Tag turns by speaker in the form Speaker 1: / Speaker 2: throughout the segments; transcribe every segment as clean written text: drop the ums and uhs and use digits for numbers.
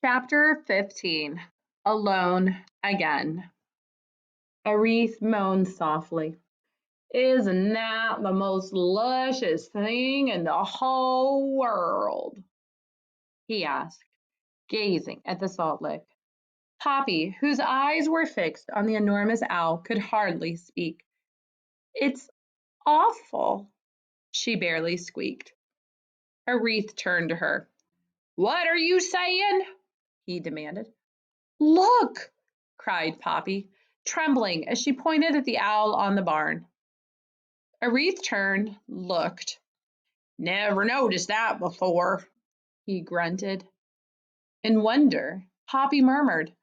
Speaker 1: Chapter 15. Alone Again. Aerith moaned softly. Isn't that the most luscious thing in the whole world? He asked, gazing at the salt lick. Poppy, whose eyes were fixed on the enormous owl, could hardly speak. It's awful, she barely squeaked. Aerith turned to her. What are you saying? He demanded. Look, cried Poppy, trembling as she pointed at the owl on the barn. Aerith turned, looked. Never noticed that before, he grunted. In wonder, Poppy murmured,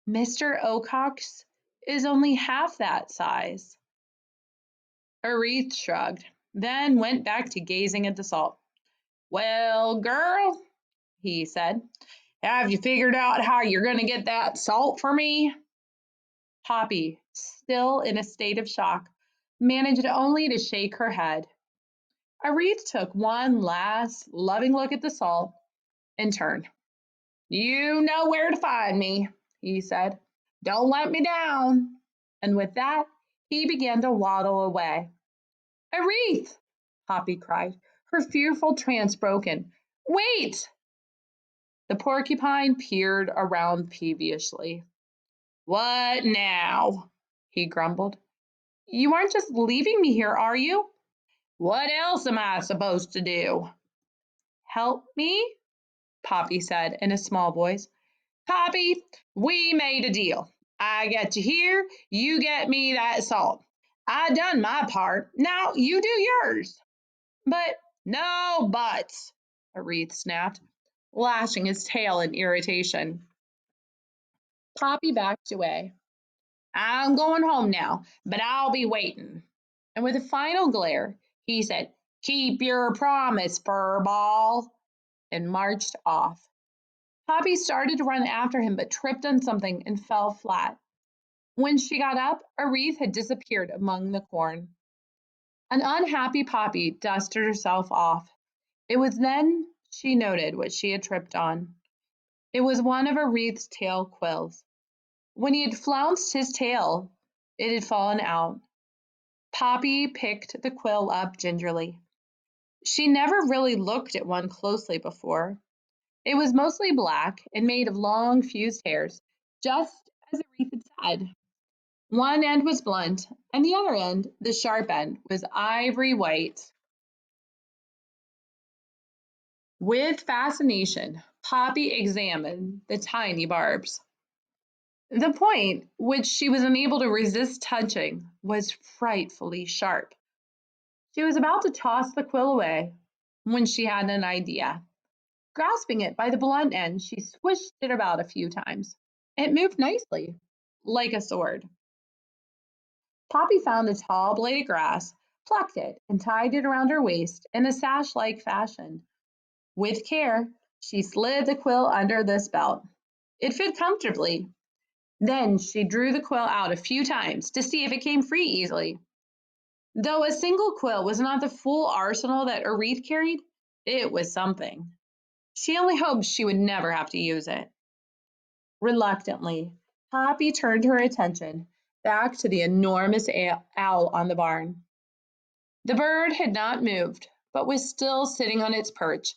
Speaker 1: Mr. Ocock's is only half that size. Aerith shrugged, then went back to gazing at the salt. Well, girl, he said, have you figured out how you're going to get that salt for me? Poppy, still in a state of shock, managed only to shake her head. Aerith took one last loving look at the salt and turned. You know where to find me, he said. Don't let me down. And with that, he began to waddle away. Aerith, Poppy cried, her fearful trance broken. Wait! The porcupine peered around peevishly. What now? He grumbled. You aren't just leaving me here, are you? What else am I supposed to do? Help me? Poppy said in a small voice. Poppy, we made a deal. I get you here, you get me that salt. I done my part, now you do yours. But no buts, Aerith snapped, lashing his tail in irritation. Poppy backed away. I'm going home now, but I'll be waiting. And with a final glare, he said, Keep your promise, furball, and marched off. Poppy started to run after him, but tripped on something and fell flat. When she got up, Aerith had disappeared among the corn. An unhappy Poppy dusted herself off. It was then she noted what she had tripped on. It was one of Aerith's tail quills. When he had flounced his tail, it had fallen out. Poppy picked the quill up gingerly. She never really looked at one closely before. It was mostly black and made of long fused hairs, just as Aerith had said. One end was blunt, and the other end, the sharp end, was ivory white. With fascination, Poppy examined the tiny barbs. The point, which she was unable to resist touching, was frightfully sharp. She was about to toss the quill away when she had an idea. Grasping it by the blunt end, she swished it about a few times. It moved nicely, like a sword. Poppy found a tall blade of grass, plucked it, and tied it around her waist in a sash-like fashion. With care, she slid the quill under this belt. It fit comfortably. Then she drew the quill out a few times to see if it came free easily. Though a single quill was not the full arsenal that Aerith carried, it was something. She only hoped she would never have to use it. Reluctantly, Poppy turned her attention back to the enormous owl on the barn. The bird had not moved, but was still sitting on its perch,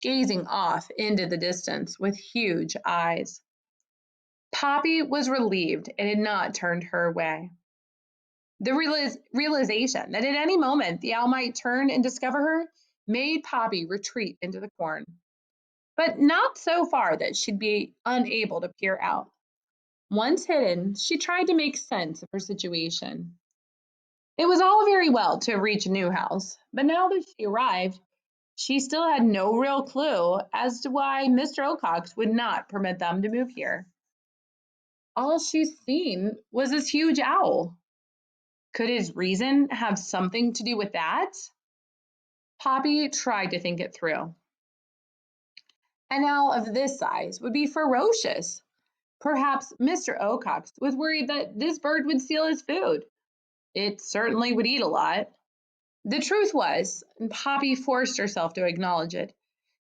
Speaker 1: gazing off into the distance with huge eyes. Poppy was relieved it had not turned her away. The realization that at any moment the owl might turn and discover her made Poppy retreat into the corn, but not so far that she'd be unable to peer out. Once hidden, she tried to make sense of her situation. It was all very well to reach a new house, but now that she arrived, she still had no real clue as to why Mr. Ocock would not permit them to move here. All she's seen was this huge owl. Could his reason have something to do with that? Poppy tried to think it through. An owl of this size would be ferocious. Perhaps Mr. Ocock was worried that this bird would steal his food. It certainly would eat a lot. The truth was, and Poppy forced herself to acknowledge it,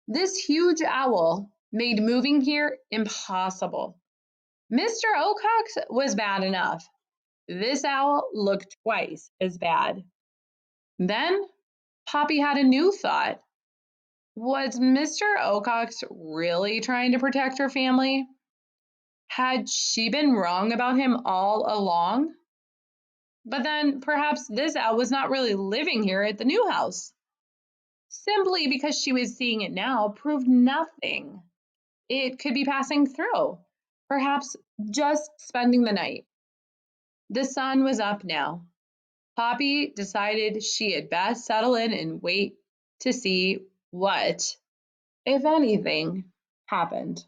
Speaker 1: this huge owl made moving here impossible. Mr. Ocox was bad enough. This owl looked twice as bad. Then Poppy had a new thought. Was Mr. Ocox really trying to protect her family? Had she been wrong about him all along? But then perhaps this owl was not really living here at the new house. Simply because she was seeing it now proved nothing. It could be passing through, perhaps just spending the night. The sun was up now. Poppy decided she had best settle in and wait to see what, if anything, happened.